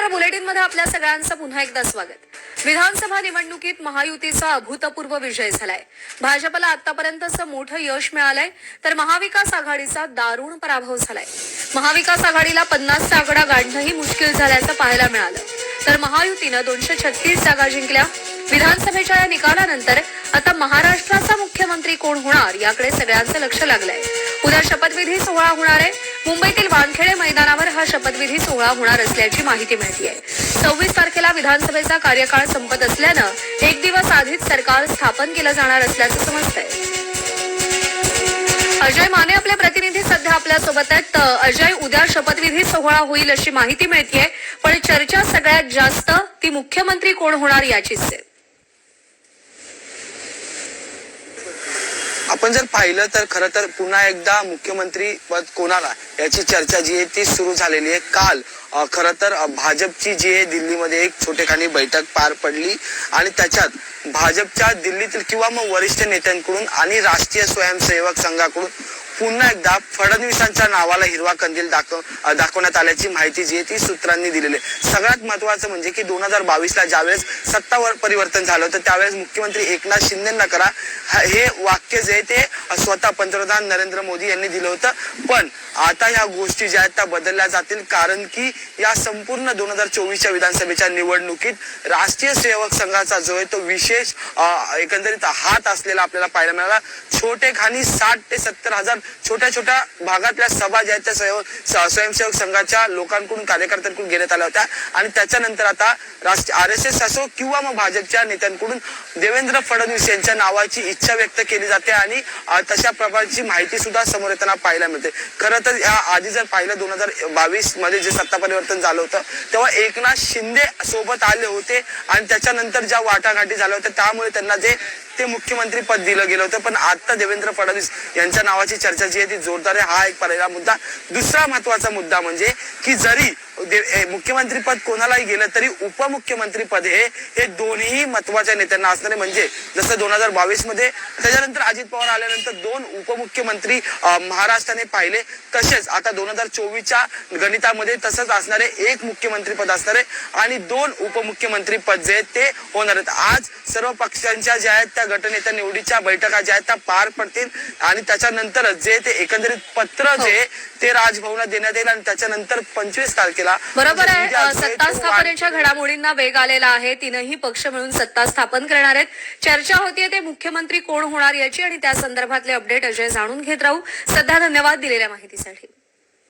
नमस्कार, बुलेटिनमध्ये आपल्या सगळ्यांचं पुन्हा एकदा स्वागत। विधानसभा निवडणुकीत महायुतीचा अभूतपूर्व विजय झालाय। भाजपला आतापर्यंतचं मोठं यश मिळालंय, तर महाविकास आघाडीचा दारुण पराभव झालाय। महाविकास आघाडीला 50 चा आकडा गाठणंही मुश्किल झाल्याचं पाहायला मिळालं, तर महायुतीनं 236 जागा जिंकल्या। विधानसभेच्या या निकालानंतर आता महाराष्ट्राचा मुख्यमंत्री कोण होणार याकडे सगळ्यांचं लक्ष लागलंय। उद्या शपथविधी सोहळा होणार आहे। मुंबईतील वानखेडे मैदानावर हा शपथविधी सोहळा होणार असल्याची माहिती मिळते आहे। 26 तारखेला विधानसभेचा कार्यकाळ संपत असल्यानं एक दिवस आधीच सरकार स्थापन केलं जाणार असल्याचं समजतंय। अजय माने आपले प्रतिनिधी सध्या आपल्या सोबत आहेत। अजय, उद्या शपथविधी सोहळा होईल अशी माहिती मिळते, पण चर्चा सगळ्यात जास्त ती मुख्यमंत्री कोण होणार याचीच आहे। आपण जर पाहिलं तर खरं तर पुन्हा एकदा मुख्यमंत्री पद कोणाला याची चर्चा जी आहे ती सुरू झालेली आहे। काल खरं तर भाजपची जी आहे दिल्लीमध्ये एक छोटेखानी बैठक पार पडली आणि त्याच्यात भाजपच्या दिल्लीतील किंवा मग वरिष्ठ नेत्यांकडून आणि राष्ट्रीय स्वयंसेवक संघाकडून पुन्हा एकदा फडणवीसांच्या नावाला हिरवा कंदील दाखवण्यात आल्याची माहिती जी आहे ती सूत्रांनी दिलेली आहे। सगळ्यात महत्वाचं म्हणजे की 2022ला ज्यावेळेस सत्तावर परिवर्तन झालं होतं त्यावेळेस मुख्यमंत्री एकनाथ शिंदेंना करा हे वाक्य जे ते स्वतः पंतप्रधान नरेंद्र मोदी यांनी दिलं होतं, पण आता या गोष्टी ज्या आहेत त्या बदलल्या जातील, कारण की या संपूर्ण 2024च्या विधानसभेच्या निवडणुकीत राष्ट्रीय सेवक संघाचा जो आहे तो विशेष एकंदरीत हात असलेला आपल्याला पाहायला मिळाला। छोटेखानी 60 ते 70 हजार छोट्या छोट्या भागातल्या सभा ज्या आहेत त्या स्वयंसेवक संघाच्या लोकांकडून कार्यकर्त्यांकडून घेण्यात आल्या होत्या आणि त्याच्यानंतर आता RSS असो किंवा मग भाजपच्या नेत्यांकडून देवेंद्र फडणवीस यांच्या नावाची इच्छा व्यक्त केली जाते आणि तशा प्रकारची माहिती सुद्धा समोर येताना पाहायला मिळते। खरं तर या आधी जर पाहिलं 2022 मध्ये जे सत्ता परिवर्तन झालं होतं तेव्हा एकनाथ शिंदे सोबत आले होते आणि त्याच्यानंतर ज्या वाटाघाटी झाल्या होत्या त्यामुळे त्यांना ते मुख्यमंत्री पद दिलं गेलं होतं, पण आता देवेंद्र फडणवीस यांच्या नावाची चर्चा जी आहे ती जोरदार आहे। हा एक पहिला मुद्दा। दुसरा महत्वाचा मुद्दा म्हणजे की जरी मुख्यमंत्री पद कोणालाही गेलं तरी उपमुख्यमंत्री पद हे दोन्ही महत्वाच्या नेत्यांना असणारे, म्हणजे जसं 2022 मध्ये त्याच्यानंतर अजित पवार आल्यानंतर 2 उपमुख्यमंत्री महाराष्ट्राने पाहिले, तसेच आता 2024च्या गणितामध्ये तसंच असणारे 1 मुख्यमंत्री पद असणारे आणि 2 उपमुख्यमंत्री पद जे ते होणार आहेत। आज सर्व पक्षांच्या ज्या आहेत त्या गटनेत्या निवडीच्या बैठका ज्या आहेत त्या पार पडतील आणि त्याच्यानंतर जे ते एकंदरीत पत्र जे ते राजभवनात देण्यात येईल आणि त्याच्यानंतर 25 तारखेला बरोबर आहे। सत्ता स्थापनेच्या घडामोडींना वेग आलेला आहे। तीनही पक्ष मिळून सत्ता स्थापन करणार आहेत। चर्चा होतीये ते मुख्यमंत्री कोण होणार याची आणि त्या संदर्भातले अपडेट अजय जाणून घेत राहू। सध्या धन्यवाद दिलेल्या माहितीसाठी।